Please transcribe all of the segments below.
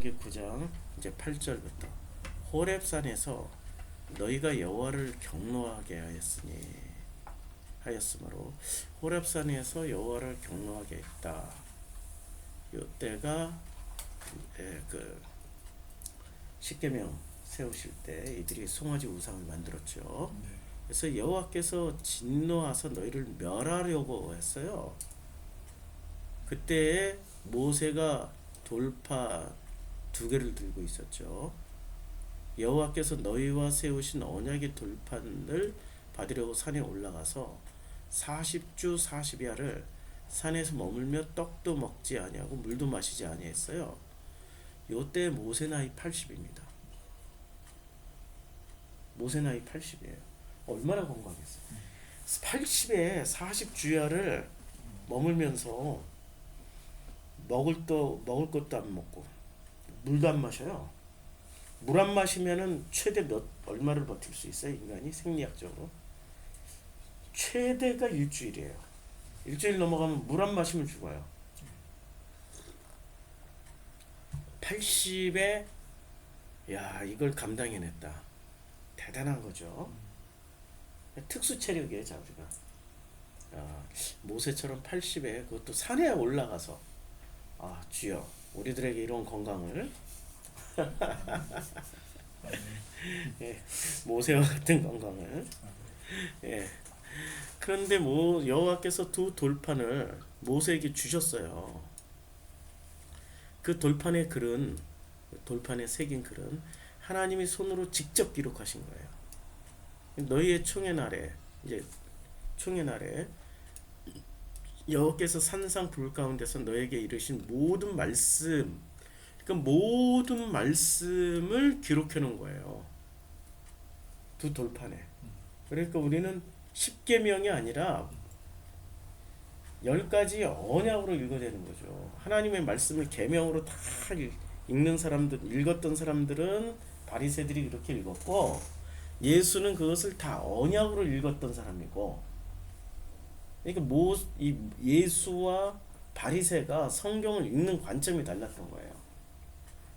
민수기 9장 이제 8절부터 호렙산에서 너희가 여호와를 경노하게 하였으므로 호렙산에서 여호와를 경노하게 했다. 이때가 그 십계명 세우실 때 이들이 송아지 우상을 만들었죠. 그래서 여호와께서 진노하사 너희를 멸하려고 했어요. 그때 모세가 돌파 2개를 들고 있었죠. 여호와께서 너희와 세우신 언약의 돌판을 받으려고 산에 올라가서 40주 40야를 산에서 머물며 떡도 먹지 아니하고 물도 마시지 아니했어요. 요때 모세 나이 80입니다. 모세 나이 80이에요. 얼마나 건강했어요. 80에 40주야를 머물면서 먹을 것도 안 먹고 물도 안 마셔요. 물 안 마시면은 최대 얼마를 버틸 수 있어요? 인간이 생리학적으로 최대가 일주일이에요. 일주일 넘어가면 물 안 마시면 죽어요. 80에 야 이걸 감당해냈다. 대단한 거죠. 특수 체력이에요, 자우리가. 모세처럼 80에 그것도 산에 올라가서 주여 우리들에게 이런 건강을 예, 모세와 같은 건강을 예. 그런데 여호와께서 2 돌판을 모세에게 주셨어요. 그 돌판에 새긴 글은 하나님이 손으로 직접 기록하신 거예요. 너희의 총의 날에 여호와께서 산상 불 가운데서 너에게 이르신 모든 말씀, 그러니까 모든 말씀을 기록해 놓은 거예요. 2 돌판에. 그러니까 우리는 10계명이 아니라 10가지 언약으로 읽어야 되는 거죠. 하나님의 말씀을 계명으로 다 읽었던 사람들은 바리새들이 그렇게 읽었고, 예수는 그것을 다 언약으로 읽었던 사람이고, 그러니까 예수와 바리새가 성경을 읽는 관점이 달랐던 거예요.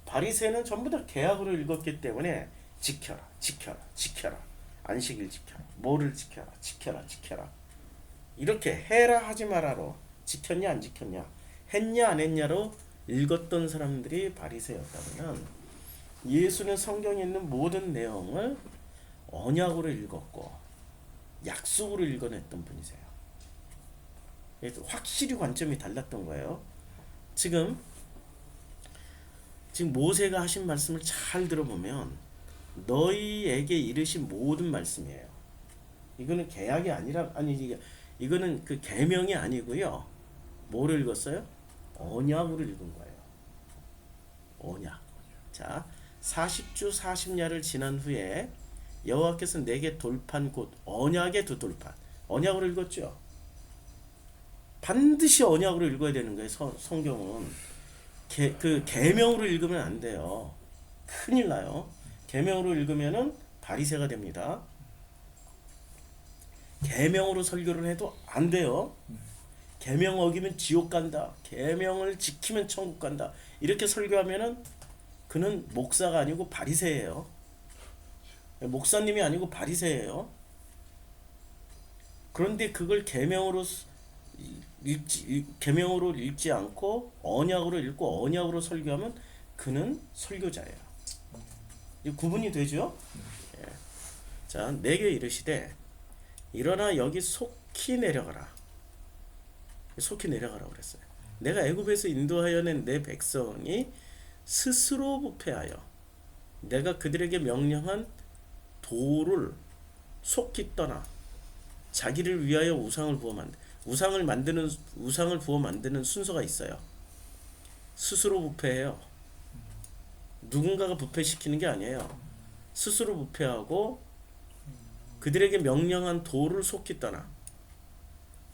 바리새는 전부 다 계약으로 읽었기 때문에 지켜라 안식일 지켜라, 뭐를 지켜라 이렇게 해라 하지 마라로 지켰냐 안 지켰냐, 했냐 안 했냐로 읽었던 사람들이 바리새였다면, 예수는 성경에 있는 모든 내용을 언약으로 읽었고 약속으로 읽어냈던 분이세요. 그래서 확실히 관점이 달랐던 거예요. 지금 모세가 하신 말씀을 잘 들어보면 너희에게 이르신 모든 말씀이에요. 이거는 계약이 이거는 그 계명이 아니고요. 뭐를 읽었어요? 언약으로 읽은 거예요. 언약. 자, 40주 40야를 지난 후에 여호와께서 내게 돌판 곧 언약의 2 돌판. 언약으로 읽었죠. 반드시 언약으로 읽어야 되는 거예요. 성경은 그 계명으로 읽으면 안 돼요. 큰일 나요. 계명으로 읽으면은 바리새가 됩니다. 계명으로 설교를 해도 안 돼요. 계명 어기면 지옥 간다. 계명을 지키면 천국 간다. 이렇게 설교하면은 그는 목사가 아니고 바리새예요. 목사님이 아니고 바리새예요. 그런데 그걸 계명으로 읽지 않고 언약으로 읽고 언약으로 설교하면 그는 설교자예요. 구분이 되죠? 예. 자, 내게 이르시되 일어나 여기 속히 내려가라 그랬어요. 내가 애굽에서 인도하여 낸 내 백성이 스스로 부패하여 내가 그들에게 명령한 도를 속히 떠나 자기를 위하여 우상을 부어 만드는 순서가 있어요. 스스로 부패해요. 누군가가 부패시키는 게 아니에요. 스스로 부패하고 그들에게 명령한 도를 속히 떠나.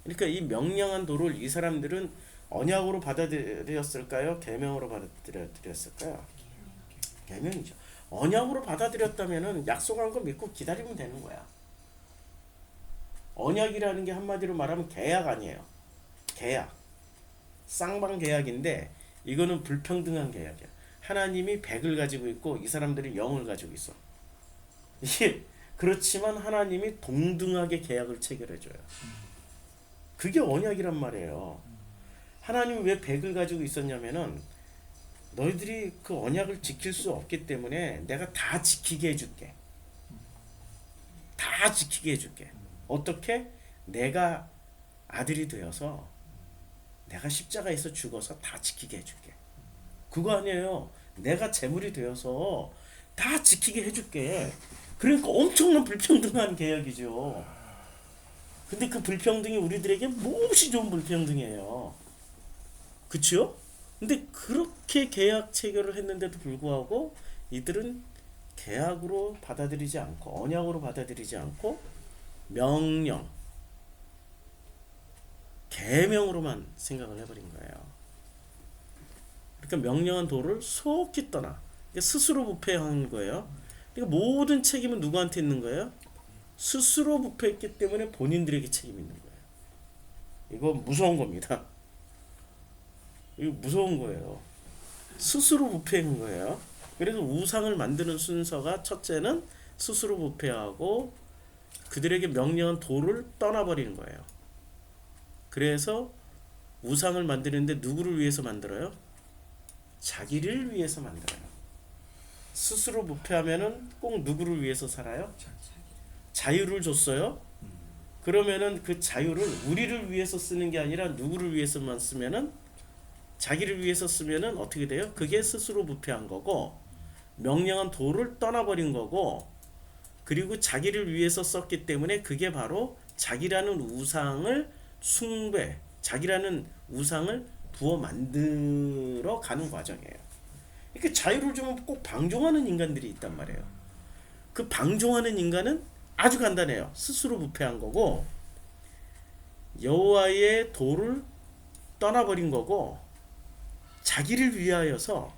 그러니까 이 명령한 도를 이 사람들은 언약으로 받아들였을까요? 계명으로 받아들였을까요? 계명이죠. 언약으로 받아들였다면은 약속한 거 믿고 기다리면 되는 거야. 언약이라는 게 한마디로 말하면 계약 아니에요. 계약. 쌍방 계약인데 이거는 불평등한 계약이야. 하나님이 100을 가지고 있고 이 사람들이 0을 가지고 있어. 이게 그렇지만 하나님이 동등하게 계약을 체결해 줘요. 그게 언약이란 말이에요. 하나님이 왜 100을 가지고 있었냐면은 너희들이 그 언약을 지킬 수 없기 때문에 내가 다 지키게 해줄게. 다 지키게 해줄게. 어떻게? 내가 아들이 되어서 내가 십자가에서 죽어서 다 지키게 해줄게. 그거 아니에요. 내가 제물이 되어서 다 지키게 해줄게. 그러니까 엄청난 불평등한 계약이죠. 근데 그 불평등이 우리들에게 몹시 좋은 불평등이에요. 그쵸? 근데 그렇게 계약 체결을 했는데도 불구하고 이들은 계약으로 받아들이지 않고 언약으로 받아들이지 않고 명령, 계명으로만 생각을 해버린 거예요. 그러니까 명령한 도를 속히 떠나 스스로 부패한 거예요. 그러니까 모든 책임은 누구한테 있는 거예요? 스스로 부패했기 때문에 본인들에게 책임이 있는 거예요. 이거 무서운 겁니다. 이거 무서운 거예요. 스스로 부패한 거예요. 그래서 우상을 만드는 순서가 첫째는 스스로 부패하고 그들에게 명령한 도를 떠나버리는 거예요. 그래서 우상을 만드는데 누구를 위해서 만들어요? 자기를 위해서 만들어요. 스스로 부패하면은 꼭 누구를 위해서 살아요? 자유를 줬어요. 그러면은 그 자유를 우리를 위해서 쓰는 게 아니라 누구를 위해서만 쓰면은 자기를 위해서 쓰면은 어떻게 돼요? 그게 스스로 부패한 거고 명령한 도를 떠나버린 거고 그리고 자기를 위해서 썼기 때문에 그게 바로 자기라는 우상을 숭배, 자기라는 우상을 부어 만들어 가는 과정이에요. 이렇게 자유를 주면 꼭 방종하는 인간들이 있단 말이에요. 그 방종하는 인간은 아주 간단해요. 스스로 부패한 거고 여호와의 도를 떠나버린 거고 자기를 위하여서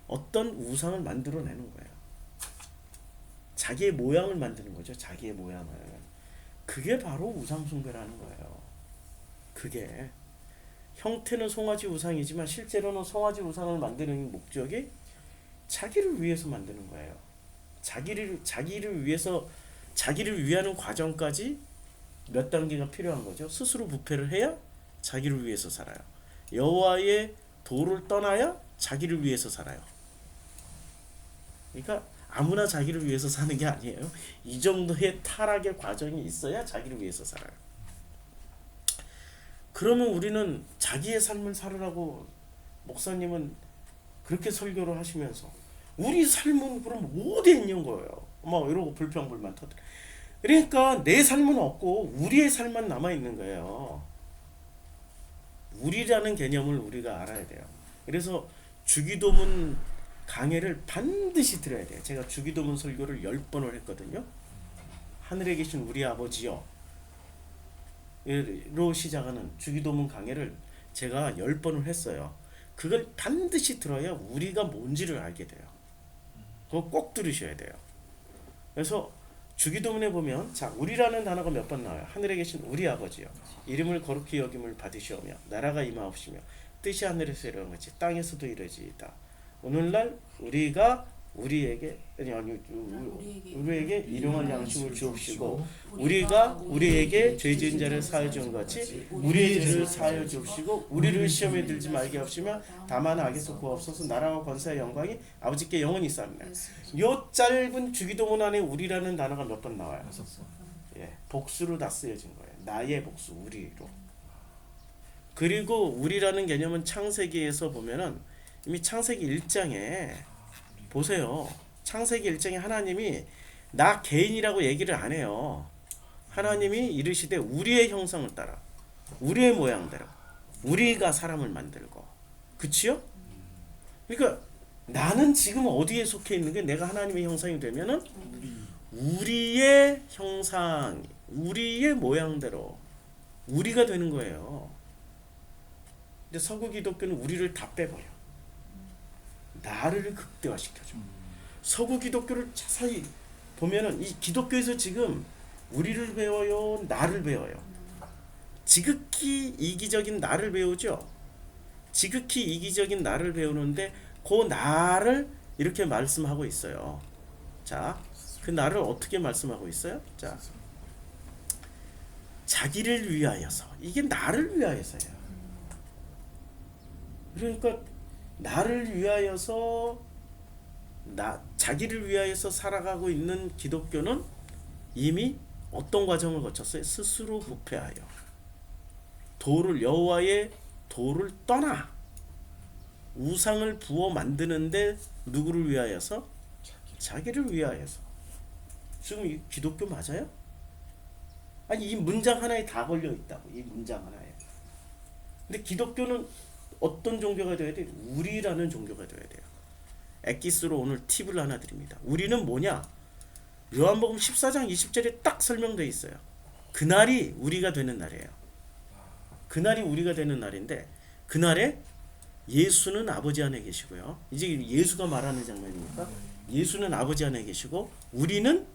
어떤 우상을 만들어내는 거예요. 자기의 모양을 만드는 거죠. 자기의 모양을. 그게 바로 우상숭배라는 거예요. 그게 형태는 송아지 우상이지만 실제로는 송아지 우상을 만드는 목적이 자기를 위해서 만드는 거예요. 자기를 위해서 자기를 위하는 과정까지 몇 단계가 필요한 거죠. 스스로 부패를 해야 자기를 위해서 살아요. 여호와의 도를 떠나야 자기를 위해서 살아요. 그러니까 아무나 자기를 위해서 사는 게 아니에요. 이 정도의 타락의 과정이 있어야 자기를 위해서 살아요. 그러면 우리는 자기의 삶을 살으라고 목사님은 그렇게 설교를 하시면서 우리 삶은 그럼 어디에 있는 거예요? 막 이러고 불평불만 터뜨려. 그러니까 내 삶은 없고 우리의 삶만 남아 있는 거예요. 우리라는 개념을 우리가 알아야 돼요. 그래서 주기도문 강해를 반드시 들어야 돼요. 제가 주기도문 설교를 10번을 했거든요. 하늘에 계신 우리 아버지요 로 시작하는 주기도문 강해를 제가 10번을 했어요. 그걸 반드시 들어야 우리가 뭔지를 알게 돼요. 그거 꼭 들으셔야 돼요. 그래서 주기도문에 보면 자 우리라는 단어가 몇 번 나와요. 하늘에 계신 우리 아버지요 이름을 거룩히 여김을 받으시오며 나라가 임하옵시며 뜻이 하늘에서 이루어진 같이 땅에서도 이루어지이다. 오늘날 우리가 우리에게 일용할 양식을 주옵시고 우리가 우리에게 죄 지은 자를 사하여 준 같이 우리의 죄를 사하여 주옵시고 우리를 시험에 들지 말게 하시며 다만 악에서 구하옵소서. 나라와 권세와 영광이 아버지께 영원히 있사옵니다. 요 짧은 주기도문 안에 우리라는 단어가 몇 번 나와요? 예, 복수로 다 쓰여진 거예요. 나의 복수, 우리로. 그리고 우리라는 개념은 창세기에서 보면은 이미 창세기 1장에 보세요. 창세기 1장에 하나님이 나 개인이라고 얘기를 안 해요. 하나님이 이르시되 우리의 형상을 따라 우리의 모양대로 우리가 사람을 만들고 그치요? 그러니까 나는 지금 어디에 속해 있는 게 내가 하나님의 형상이 되면은 우리의 형상 우리의 모양대로 우리가 되는 거예요. 근데 서구 기독교는 우리를 다 빼버려. 나를 극대화시켜줘. 서구 기독교를 자세히 보면은 이 기독교에서 지금 우리를 배워요, 나를 배워요. 지극히 이기적인 나를 배우죠. 지극히 이기적인 나를 배우는데 그 나를 이렇게 말씀하고 있어요. 자, 그 나를 어떻게 말씀하고 있어요? 자, 자기를 위하여서. 이게 나를 위하여서예요. 그러니까 나를 위하여서 자기를 위하여서 살아가고 있는 기독교는 이미 어떤 과정을 거쳤어요? 스스로 부패하여 여호와의 도를 떠나 우상을 부어 만드는데 누구를 위하여서? 자기를 위하여서. 지금 이 기독교 맞아요? 아니, 이 문장 하나에 다 걸려 있다고. 이 문장 하나에. 근데 기독교는 어떤 종교가 되어야 돼? 우리라는 종교가 되어야 돼요. 엑기스로 오늘 팁을 하나 드립니다. 우리는 뭐냐? 요한복음 14장 20절에 딱 설명되어 있어요. 그날이 우리가 되는 날이에요. 그날이 우리가 되는 날인데, 그날에 예수는 아버지 안에 계시고요. 이제 예수가 말하는 장면이니까 예수는 아버지 안에 계시고, 우리는,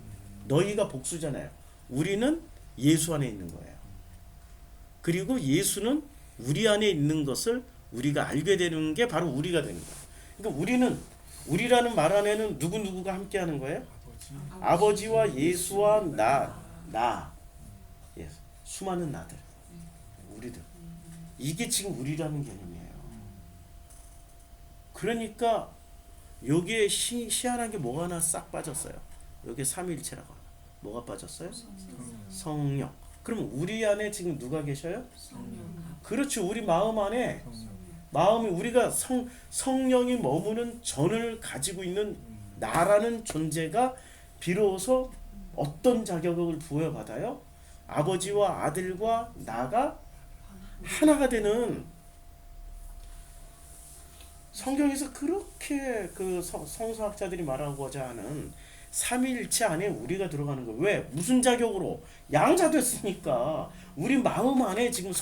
너희가 복수잖아요. 우리는 예수 안에 있는 거예요. 그리고 예수는 우리 안에 있는 것을 우리가 알게 되는 게 바로 우리가 되는 거예요. 그러니까 우리라는 말 안에는 누구가 함께 하는 거예요? 아버지와 예수와 예수. 수많은 나들, 우리들. 이게 지금 우리라는 개념이에요. 그러니까 여기에 희한한 게 뭐가 하나 싹 빠졌어요. 여기에 삼위일체라고. 뭐가 빠졌어요? 성령. 그럼 우리 안에 지금 누가 계셔요? 그렇죠. 우리 마음 안에 마음이 우리가 성령이 머무는 전을 가지고 있는 나라는 존재가 비로소 어떤 자격을 부여받아요? 아버지와 아들과 나가 하나가 되는. 성경에서 그렇게 그 성서학자들이 말하고자 하는 삼위일체 안에 우리가 들어가는 거예요. 왜? 무슨 자격으로? 양자 됐으니까. 우리 마음 안에 지금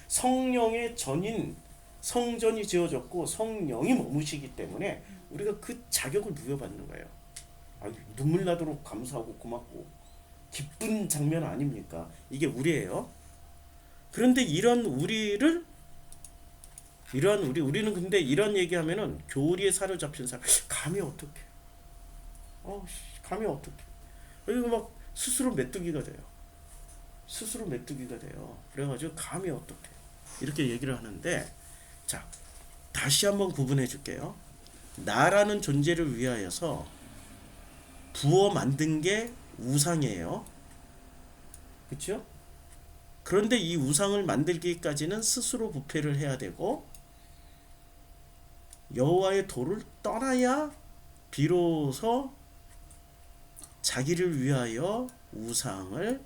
성령의 전인 성전이 지어졌고 성령이 머무시기 때문에 우리가 그 자격을 부여받는 거예요. 눈물 나도록 감사하고 고맙고 기쁜 장면 아닙니까? 이게 우리예요. 그런데 우리는 근데 이런 얘기하면은 교리에 사로잡힌 사람, 감히 어떡해? 감히 어떡해? 그리고 막 스스로 메뚜기가 돼요. 그래가지고 감히 어떡해? 이렇게 얘기를 하는데, 자, 다시 한번 구분해 줄게요. 나라는 존재를 위하여서 부어 만든 게 우상이에요. 그렇죠? 그런데 이 우상을 만들기까지는 스스로 부패를 해야 되고 여호와의 도를 떠나야 비로소 자기를 위하여 우상을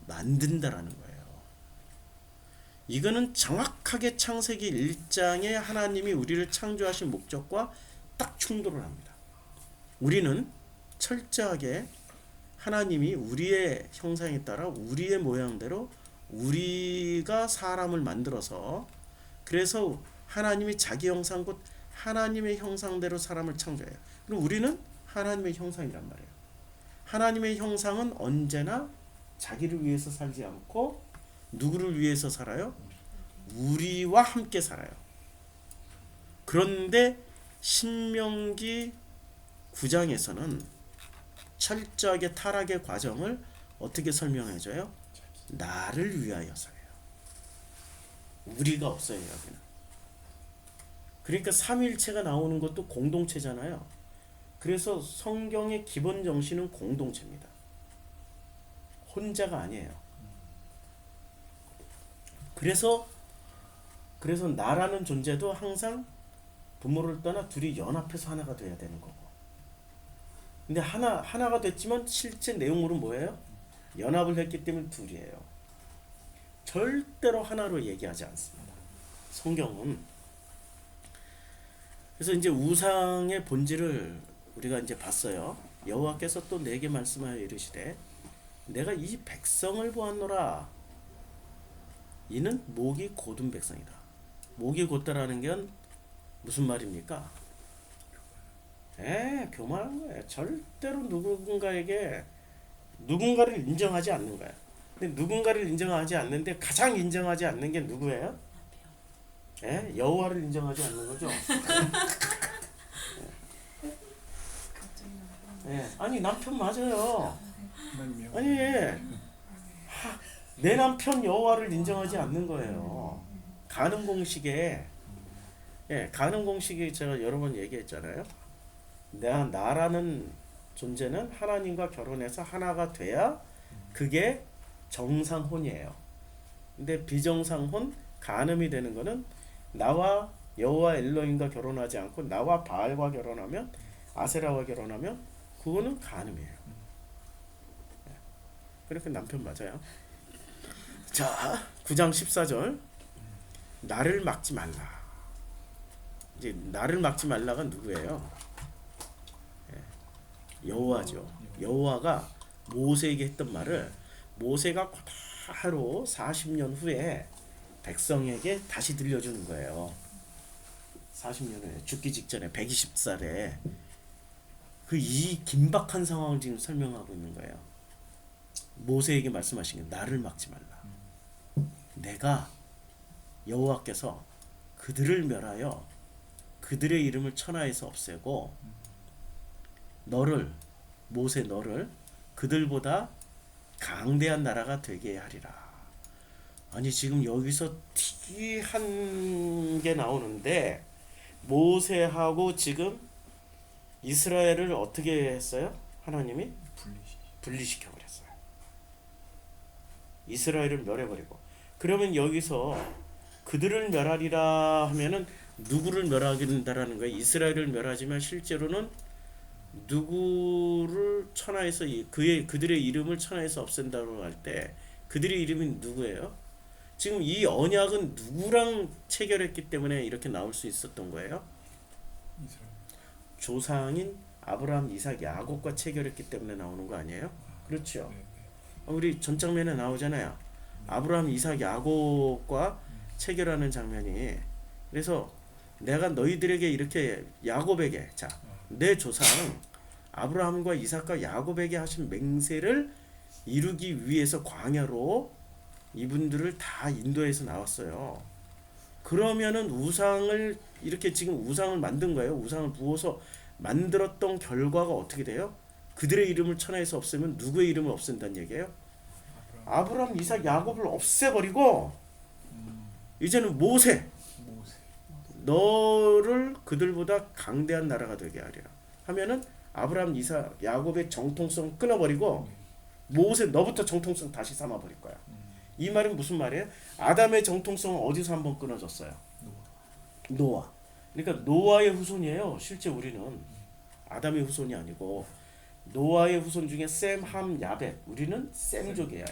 만든다라는 거예요. 이거는 정확하게 창세기 1장에 하나님이 우리를 창조하신 목적과 딱 충돌을 합니다. 우리는 철저하게 하나님이 우리의 형상에 따라 우리의 모양대로 우리가 사람을 만들어서, 그래서 하나님이 자기 형상 곧 하나님의 형상대로 사람을 창조해요. 그럼 우리는 하나님의 형상이란 말이에요. 하나님의 형상은 언제나 자기를 위해서 살지 않고 누구를 위해서 살아요? 우리와 함께 살아요. 그런데 신명기 9장에서는 철저하게 타락의 과정을 어떻게 설명해줘요? 나를 위하여서예요. 우리가 없어요, 여기는. 그러니까 삼위일체가 나오는 것도 공동체잖아요. 그래서 성경의 기본 정신은 공동체입니다. 혼자가 아니에요. 그래서 나라는 존재도 항상 부모를 떠나 둘이 연합해서 하나가 돼야 되는 거고. 근데 하나가 됐지만 실제 내용으로는 뭐예요? 연합을 했기 때문에 둘이에요. 절대로 하나로 얘기하지 않습니다. 성경은. 그래서 이제 우상의 본질을 우리가 이제 봤어요. 여호와께서 또 내게 말씀하여 이르시되 내가 이 백성을 보았노라. 이는 목이 곧은 백성이다. 목이 곧다라는 건 무슨 말입니까? 교만한 거예요. 절대로 누군가를 인정하지 않는 거예요. 근데 누군가를 인정하지 않는데 가장 인정하지 않는 게 누구예요? 예? 여호와를 인정하지 않는 거죠. 예. 아니 남편 맞아요. 아니 내 남편 여호와를 인정하지 않는 거예요. 가늠 공식에 가늠 공식이 제가 여러 번 얘기했잖아요. 나라는 존재는 하나님과 결혼해서 하나가 돼야 그게 정상혼이에요. 근데 비정상혼, 가늠이 되는 거는 나와 여호와 엘로힘과 결혼하지 않고 나와 바알과 결혼하면, 아세라와 결혼하면 그거는 가늠이에요. 그러니까 남편 맞아요. 자, 9장 14절. 나를 막지 말라. 이제 나를 막지 말라가 누구예요? 여호와죠. 여호와가 모세에게 했던 말을 모세가 곧바로 40년 후에 백성에게 다시 들려주는 거예요. 40년 후에 죽기 직전에 120살에 이 긴박한 상황을 지금 설명하고 있는 거예요. 모세에게 말씀하신 게 나를 막지 말라. 내가 여호와께서 그들을 멸하여 그들의 이름을 천하에서 없애고 너를, 모세 너를 그들보다 강대한 나라가 되게 하리라. 아니 지금 여기서 특이한 게 나오는데 모세하고 지금 이스라엘을 어떻게 했어요? 하나님이 분리시켜 버렸어요. 이스라엘을 멸해버리고. 그러면 여기서 그들을 멸하리라 하면은 누구를 멸하긴다라는 거예요? 이스라엘을 멸하지만 실제로는 누구를 천하에서 그들의 이름을 천하에서 없앤다고 할 때 그들의 이름이 누구예요? 지금 이 언약은 누구랑 체결했기 때문에 이렇게 나올 수 있었던 거예요? 이스라엘. 조상인 아브라함, 이삭, 야곱과 체결했기 때문에 나오는 거 아니에요? 그렇죠. 네, 네. 우리 전 장면에 나오잖아요. 아브라함, 이삭, 야곱과 체결하는 장면이. 그래서 내가 너희들에게 이렇게 야곱에게 내 조상 아브라함과 이삭과 야곱에게 하신 맹세를 이루기 위해서 광야로 이분들을 다 인도해서 나왔어요. 그러면은 우상을 이렇게 지금 우상을 만든 거예요. 우상을 부어서 만들었던 결과가 어떻게 돼요? 그들의 이름을 천하에서 없애면 누구의 이름을 없앤다는 얘기예요? 아브라함, 이삭, 야곱을 없애버리고 이제는 모세 너를 그들보다 강대한 나라가 되게 하리라 하면은 아브라함, 이삭, 야곱의 정통성 끊어버리고 모세 너부터 정통성 다시 삼아버릴 거야. 이 말은 무슨 말이에요? 아담의 정통성은 어디서 한번 끊어졌어요? 노아. 그러니까 노아의 후손이에요. 실제 우리는 아담의 후손이 아니고 노아의 후손 중에 셈, 함, 야벳. 우리는 셈족이에요.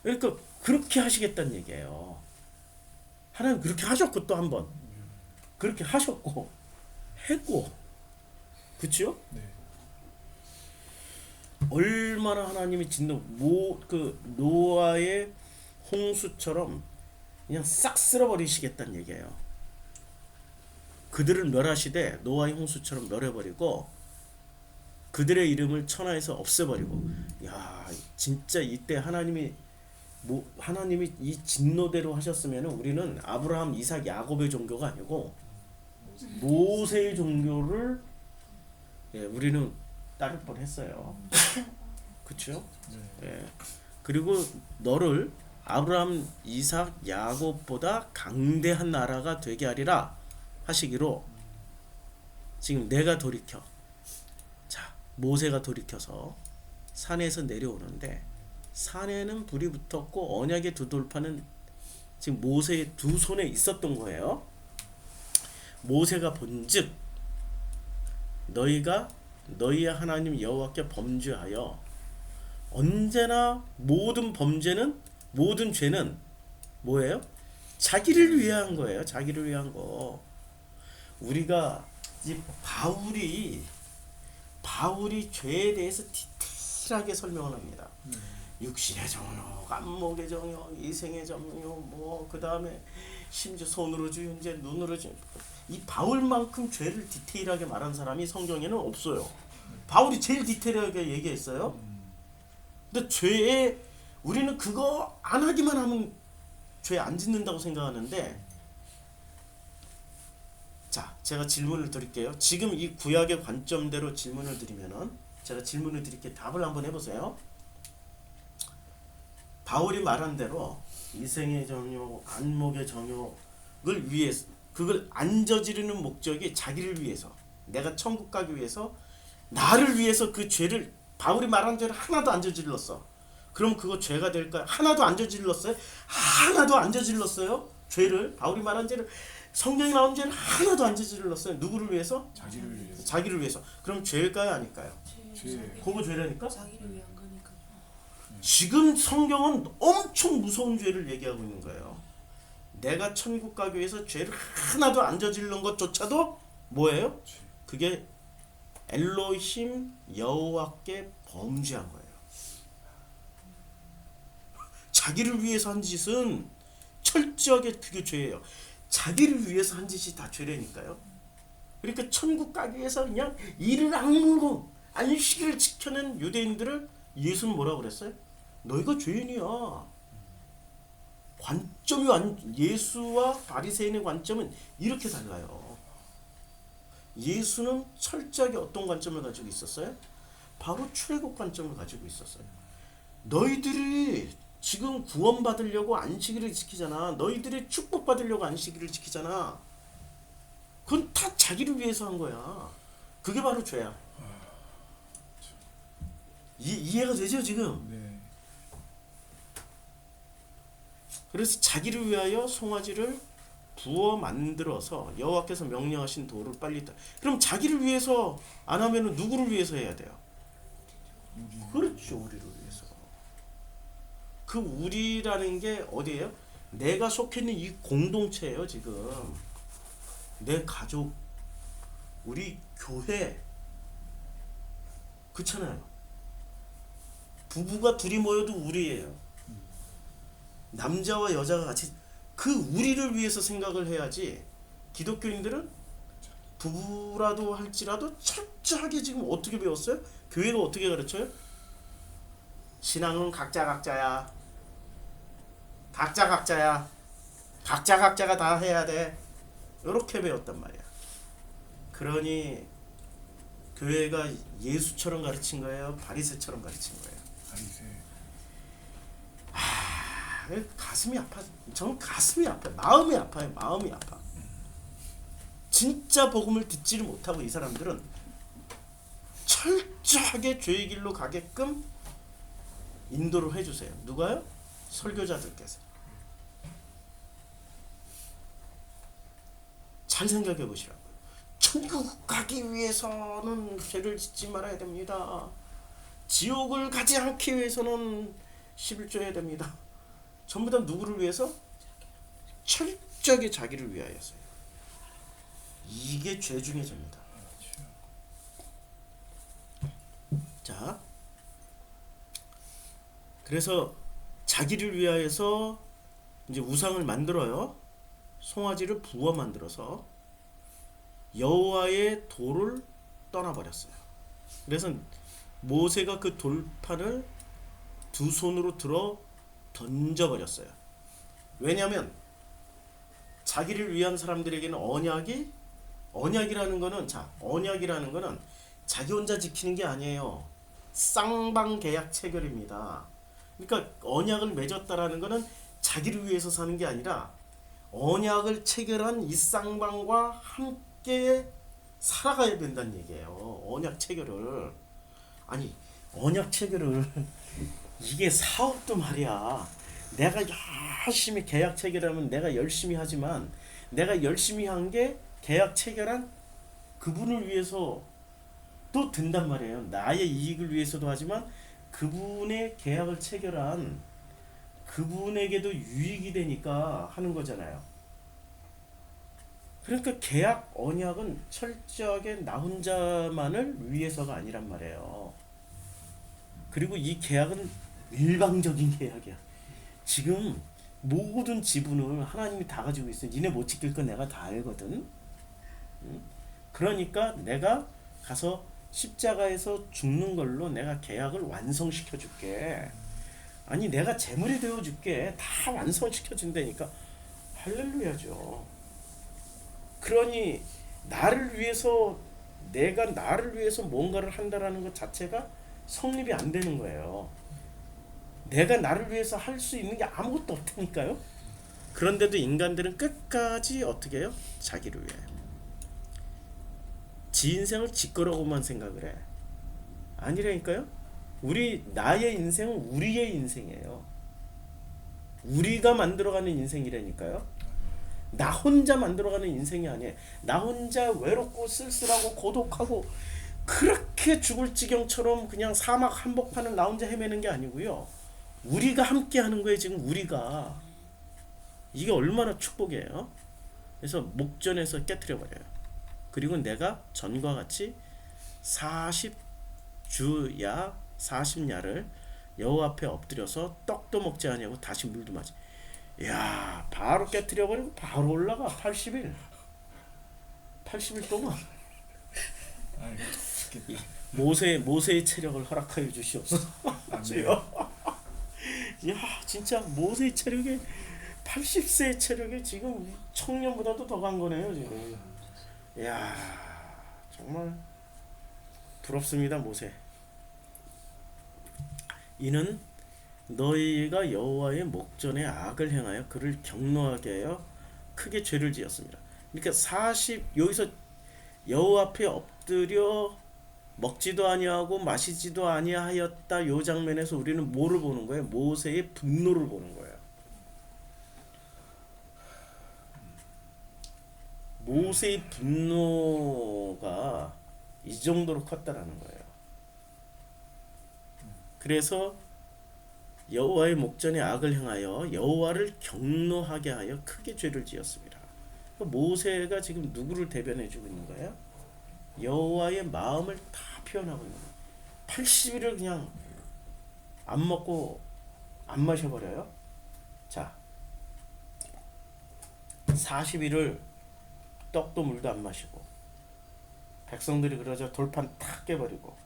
그러니까 그렇게 하시겠다는 얘기예요. 하나님 그렇게 하셨고 또 한 번 그렇게 하셨고 했고, 그렇죠? 네. 얼마나 하나님이 진노 그 노아의 홍수처럼 그냥 싹 쓸어버리시겠다는 얘기예요. 그들을 멸하시되 노아의 홍수처럼 멸해버리고 그들의 이름을 천하에서 없애버리고. 야, 진짜 이때 하나님이 이 진노대로 하셨으면 우리는 아브라함, 이삭, 야곱의 종교가 아니고 모세의 종교를 우리는 따를 뻔했어요. 그렇죠? 예. 그리고 너를 아브라함, 이삭, 야곱보다 강대한 나라가 되게 하리라 하시기로 지금 내가 돌이켜. 자, 모세가 돌이켜서 산에서 내려오는데 산에는 불이 붙었고 언약의 두 돌파는 지금 모세의 두 손에 있었던 거예요. 모세가 본즉 너희가 너희의 하나님 여호와께 범죄하여, 언제나 모든 범죄는, 모든 죄는 뭐예요? 자기를 위한 거예요. 자기를 위한 거. 우리가 이 바울이 죄에 대해서 디테일하게 설명을 합니다. 육신의 정욕, 안목의 정욕, 이생의 정욕, 뭐 그 다음에 심지어 손으로 주윤재, 눈으로 주. 이 바울만큼 죄를 디테일하게 말한 사람이 성경에는 없어요. 바울이 제일 디테일하게 얘기했어요. 근데 죄에 우리는 그거 안 하기만 하면 죄 안 짓는다고 생각하는데 자, 제가 질문을 드릴게요. 지금 이 구약의 관점대로 질문을 드리면은 제가 질문을 드릴게 답을 한번 해보세요. 바울이 말한 대로 이생의 정욕, 안목의 정욕을 위해서 그걸 안 저지르는 목적이 자기를 위해서 내가 천국 가기 위해서 나를 위해서 그 죄를 바울이 말한 죄를 하나도 안 저질렀어. 그럼 그거 죄가 될까요? 하나도 안 저질렀어요? 하나도 안 저질렀어요? 죄를 바울이 말한 죄를 성경에 나온 죄를 하나도 안 저질렀어요. 누구를 위해서? 자기를 위해서. 자기를 위해서. 그럼 죄일까요? 아닐까요? 죄. 그거 죄라니까? 자기를 위한 거니까. 지금 성경은 엄청 무서운 죄를 얘기하고 있는 거예요. 내가 천국 가기 위해서 죄를 하나도 안 저지른 것조차도 뭐예요? 그게 엘로힘 여호와께 범죄한 거예요. 자기를 위해서 한 짓은 철저하게 그게 죄예요. 자기를 위해서 한 짓이 다 죄라니까요. 그러니까 천국 가기 위해서 그냥 이를 악물고 안식일을 지켜낸 유대인들을 예수는 뭐라고 그랬어요? 너희가 죄인이야. 관점이 예수와 바리새인의 관점은 이렇게 달라요. 예수는 철저하게 어떤 관점을 가지고 있었어요? 바로 출애굽 관점을 가지고 있었어요. 너희들이 지금 구원받으려고 안식일을 지키잖아. 너희들이 축복받으려고 안식일을 지키잖아. 그건 다 자기를 위해서 한 거야. 그게 바로 죄야. 이해가 되죠 지금? 네. 그래서 자기를 위하여 송아지를 부어 만들어서 여호와께서 명령하신 도를 빨리 따. 그럼 자기를 위해서 안 하면은 누구를 위해서 해야 돼요? 그렇죠, 우리를 위해서. 그 우리라는 게 어디예요? 내가 속해 있는 이 공동체예요, 지금. 내 가족, 우리 교회. 그렇잖아요. 부부가 둘이 모여도 우리예요. 남자와 여자가 같이 그 우리를 위해서 생각을 해야지. 기독교인들은 부부라도 할지라도 철저하게 지금 어떻게 배웠어요? 교회가 어떻게 가르쳐요? 신앙은 각자야. 각자야. 각자가 다 해야 돼. 이렇게 배웠단 말이야. 그러니 교회가 예수처럼 가르친 거예요? 바리새처럼 가르친 거예요? 바리새. 가슴이 아파. 저는 가슴이 아파요. 마음이 아파요. 마음이 아파. 진짜 복음을 듣지를 못하고 이 사람들은 철저하게 죄의 길로 가게끔 인도를 해주세요. 누가요? 설교자들께서. 잘 생각해 보시라고요. 천국 가기 위해서는 죄를 짓지 말아야 됩니다. 지옥을 가지 않기 위해서는 11조 해야 됩니다. 전부 다 누구를 위해서? 철저하게 자기를 위하여서요. 이게 죄 중에 죄입니다. 자, 그래서 자기를 위하여서 이제 우상을 만들어요. 송아지를 부어 만들어서 여호와의 도를 떠나버렸어요. 그래서 모세가 그 돌판을 두 손으로 들어 던져버렸어요. 왜냐하면 자기를 위한 사람들에게는 언약이라는 거는 자기 혼자 지키는 게 아니에요. 쌍방 계약 체결입니다. 그러니까 언약을 맺었다라는 거는 자기를 위해서 사는 게 아니라 언약을 체결한 이 쌍방과 함께 살아가야 된다는 얘기예요. 언약 체결을. 아니, 언약 체결을 이게 사업도 말이야. 내가 열심히 계약 체결하면 내가 열심히 하지만 내가 열심히 한 게 계약 체결한 그분을 위해서 또 든단 말이에요. 나의 이익을 위해서도 하지만 그분의 계약을 체결한 그분에게도 유익이 되니까 하는 거잖아요. 그러니까 계약 언약은 철저하게 나 혼자만을 위해서가 아니란 말이에요. 그리고 이 계약은 일방적인 계약이야. 지금 모든 지분을 하나님이 다 가지고 있어. 니네 못 지킬 건 내가 다 알거든. 그러니까 내가 가서 십자가에서 죽는 걸로 내가 계약을 완성시켜 줄게. 아니 내가 제물이 되어 줄게. 다 완성시켜 준다니까. 할렐루야죠. 그러니 나를 위해서 내가 나를 위해서 뭔가를 한다라는 것 자체가 성립이 안 되는 거예요. 내가 나를 위해서 할 수 있는 게 아무것도 없다니까요. 그런데도 인간들은 끝까지 어떻게 해요? 자기를 위해. 지 인생을 지 거라고만 생각을 해. 아니라니까요. 나의 인생은 우리의 인생이에요. 우리가 만들어가는 인생이라니까요. 나 혼자 만들어가는 인생이 아니에요. 나 혼자 외롭고 쓸쓸하고 고독하고 그렇게 죽을 지경처럼 그냥 사막 한복판을 나 혼자 헤매는 게 아니고요. 우리가 함께 하는 거예요. 지금 우리가. 이게 얼마나 축복이에요. 그래서 목전에서 깨트려 버려요. 그리고 내가 전과 같이 40주야 40야를 여호와 앞에 엎드려서 떡도 먹지 아니하고 다시 물도 마시. 야, 바로 깨트려 버리고 바로 올라가. 80일 동안 모세의 체력을 허락하여 주시옵소서. 주여. 야, 진짜 모세의 체력이 80세의 체력이 지금 청년보다도 더 간 거네요, 지금. 야, 정말 부럽습니다, 모세. 이는 너희가 여호와의 목전에 악을 행하여 그를 경노하게 하여 크게 죄를 지었습니다. 그러니까 여기서 여호와 앞에 엎드려 먹지도 아니하고 마시지도 아니하였다. 요 장면에서 우리는 뭐를 보는 거예요? 모세의 분노를 보는 거예요. 모세의 분노가 이 정도로 컸다라는 거예요. 그래서 여호와의 목전에 악을 행하여 여호와를 경노하게 하여 크게 죄를 지었습니다. 모세가 지금 누구를 대변해 주고 있는 거예요? 여호와의 마음을 다 표현하고 있는 거예요. 80일을 그냥 안 먹고 안 마셔버려요. 자, 40일을 떡도 물도 안 마시고 백성들이 그러자 돌판 탁 깨버리고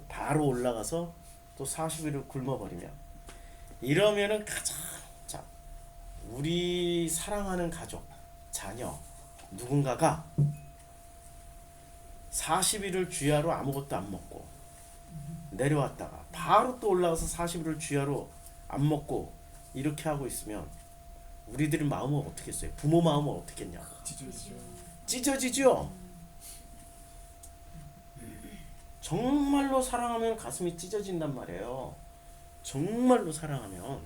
바로 올라가서 또 40일을 굶어버리면, 이러면은 가장, 자, 우리 사랑하는 가족, 자녀 누군가가 40일을 주야로 아무것도 안 먹고 내려왔다가 바로 또 올라가서 40일을 주야로 안 먹고 이렇게 하고 있으면 우리들의 마음은 어떻겠어요? 부모 마음은 어떻겠냐? 찢어지죠. 정말로 사랑하면 가슴이 찢어진단 말이에요. 정말로 사랑하면.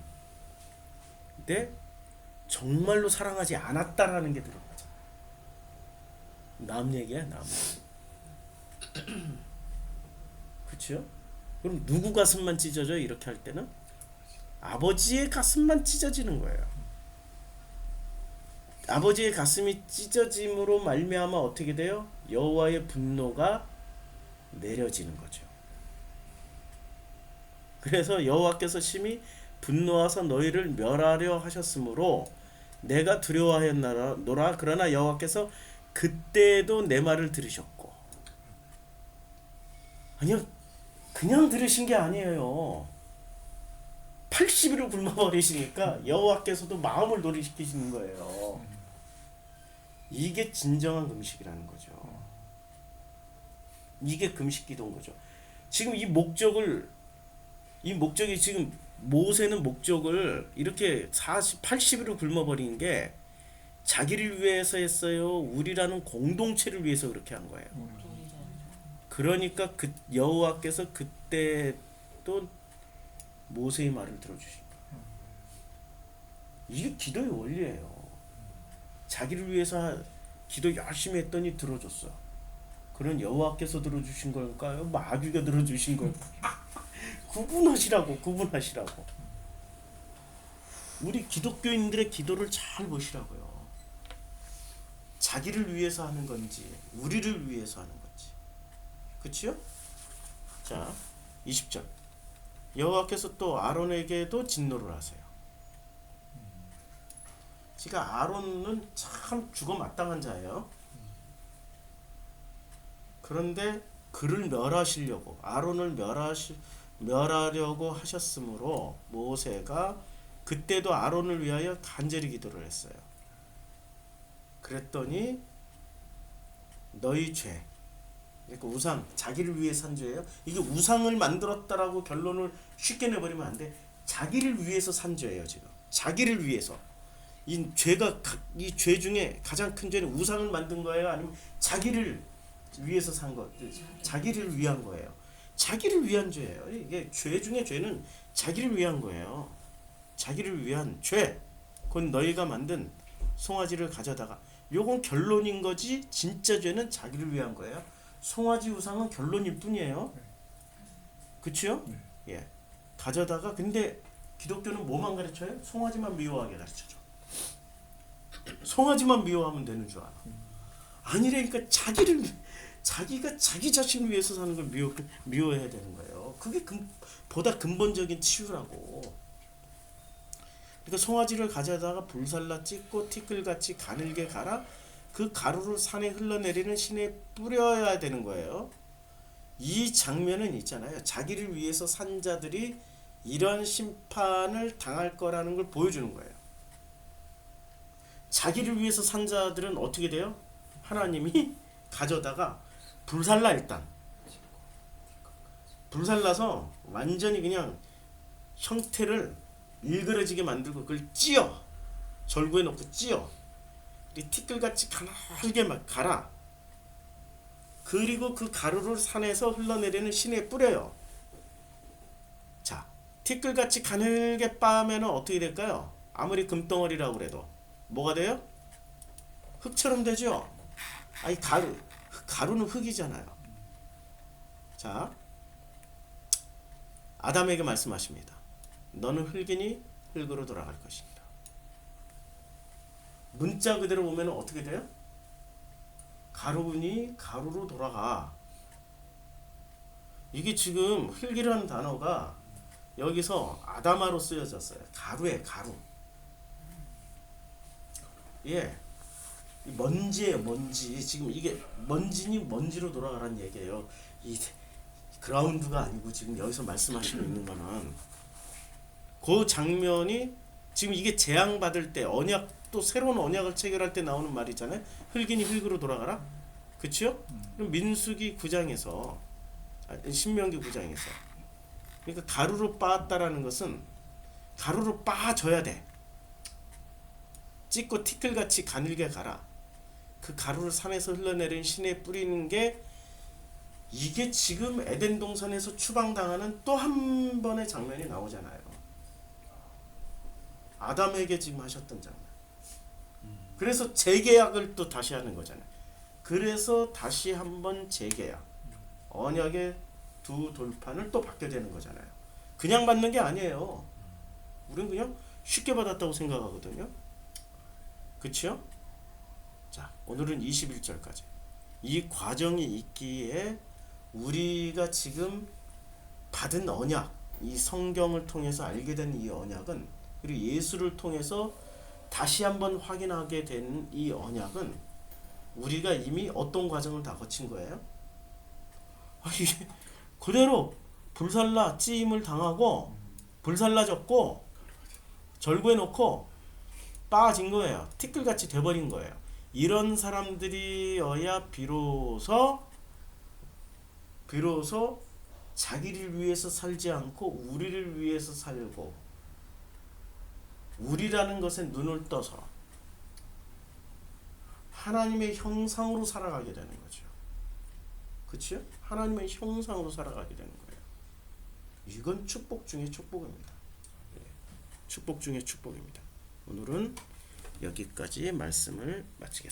근데 정말로 사랑하지 않았다라는 게 들어가죠. 남 얘기야, 남. 그렇죠? 그럼 누구 가슴만 찢어져? 이렇게 할 때는 아버지의 가슴만 찢어지는 거예요. 아버지의 가슴이 찢어짐으로 말미암아 어떻게 돼요? 여호와의 분노가 내려지는 거죠. 그래서 여호와께서 심히 분노하사 너희를 멸하려 하셨으므로 내가 두려워하였노라. 그러나 여호와께서 그때도 내 말을 들으셨고. 아니요, 그냥 들으신 게 아니에요. 80일을 굶어버리시니까 여호와께서도 마음을 돌이키시는 거예요. 이게 진정한 금식이라는 거죠. 이게 금식 기도인 거죠. 지금 이 목적이 지금 모세는 목적을 이렇게 80일을 굶어버린 게 자기를 위해서 했어요? 우리라는 공동체를 위해서 그렇게 한 거예요. 그러니까 그 여호와께서 그때 또 모세의 말을 들어주신 거예요. 이게 기도의 원리예요. 자기를 위해서 기도 열심히 했더니 들어줬어. 그런 여호와께서 들어주신 걸까요? 마귀가 들어주신 걸까요? 구분하시라고. 우리 기독교인들의 기도를 잘 보시라고요. 자기를 위해서 하는 건지 우리를 위해서 하는 건지. 그치요? 자, 20절. 여호와께서 또 아론에게도 진노를 하세요. 지금 아론은 참 죽어 마땅한 자예요. 그런데 그를 멸하시려고, 아론을 멸하려고 하셨으므로 모세가 그때도 아론을 위하여 간절히 기도를 했어요. 그랬더니 너희 죄. 그러니까 우상, 자기를 위해 산 죄예요. 이게 우상을 만들었다라고 결론을 쉽게 내버리면 안 돼. 자기를 위해서 산 죄예요, 지금. 자기를 위해서. 이 죄 중에 가장 큰 죄는 우상을 만든 거예요, 아니면 자기를 위해서 산 것, 자기를 위한 거예요. 자기를 위한 죄예요. 이게 죄 중에 죄는 자기를 위한 거예요. 자기를 위한 죄. 곧 너희가 만든 송아지를 가져다가, 요건 결론인 거지. 진짜 죄는 자기를 위한 거예요. 송아지 우상은 결론일 뿐이에요. 그치요? 예. 가져다가, 근데 기독교는 뭐만 가르쳐요? 송아지만 미워하게 가르쳐줘. 송아지만 미워하면 되는 줄 알아. 아니라니까. 자기가 자기 자신을 위해서 사는 걸 미워해야 되는 거예요. 그게 보다 근본적인 치유라고. 그러니까 송아지를 가져다가 불살라 찢고 티끌같이 가늘게 갈아 그 가루를 산에 흘러내리는 신에 뿌려야 되는 거예요. 이 장면은 있잖아요. 자기를 위해서 산 자들이 이런 심판을 당할 거라는 걸 보여주는 거예요. 자기를 위해서 산 자들은 어떻게 돼요? 하나님이 가져다가 불살라, 일단 불살라서 완전히 그냥 형태를 일그러지게 만들고 그걸 찧어, 절구에 넣고 찧어, 티끌같이 가늘게 막 갈아. 그리고 그 가루를 산에서 흘러내리는 신에 뿌려요. 자, 티끌같이 가늘게 빻으면 어떻게 될까요? 아무리 금덩어리라고 그래도 뭐가 돼요? 흙처럼 되죠. 아니, 가루는 흙이잖아요. 자, 아담에게 말씀하십니다. 너는 흙이니 흙으로 돌아갈 것입니다. 문자 그대로 보면 어떻게 돼요? 가루니 가루로 돌아가. 이게 지금 흙이라는 단어가 여기서 아담아로 쓰여졌어요. 가루에 가루. 예, 먼지예요, 먼지. 지금 이게 먼지니 먼지로 돌아가라는 얘기예요. 이 그라운드가 아니고 지금 여기서 말씀하시고 있는 거는 그 장면이 지금 이게 재앙 받을 때, 언약, 또 새로운 언약을 체결할 때 나오는 말이잖아요. 흙이니 흙으로 돌아가라. 그렇죠? 민수기 9장에서, 신명기 9장에서, 그러니까 가루로 빻았다라는 것은 가루로 빻아줘야 돼. 찢고 티끌같이 가늘게 갈아. 그 가루를 산에서 흘러내린 신에 뿌리는 게, 이게 지금 에덴 동산에서 추방당하는 또 한 번의 장면이 나오잖아요. 아담에게 지금 하셨던 장면. 그래서 재계약을 또 다시 하는 거잖아요. 그래서 다시 한번 재계약, 언약의 두 돌판을 또 받게 되는 거잖아요. 그냥 받는 게 아니에요. 우린 그냥 쉽게 받았다고 생각하거든요. 그치요? 자, 오늘은 21절까지. 이 과정이 있기에 우리가 지금 받은 언약, 이 성경을 통해서 알게 된 이 언약은, 그리고 예수를 통해서 다시 한번 확인하게 된 이 언약은, 우리가 이미 어떤 과정을 다 거친 거예요? 이게 그대로 불살라 찌임을 당하고 불살라졌고 절구에 놓고 빠진 거예요. 티끌같이 돼버린 거예요. 이런 사람들이어야 비로소 자기를 위해서 살지 않고 우리를 위해서 살고, 우리라는 것에 눈을 떠서 하나님의 형상으로 살아가게 되는 거죠. 그치요? 하나님의 형상으로 살아가게 되는 거예요. 이건 축복 중에 축복입니다. 축복 중에 축복입니다. 오늘은 여기까지 말씀을 마치겠습니다.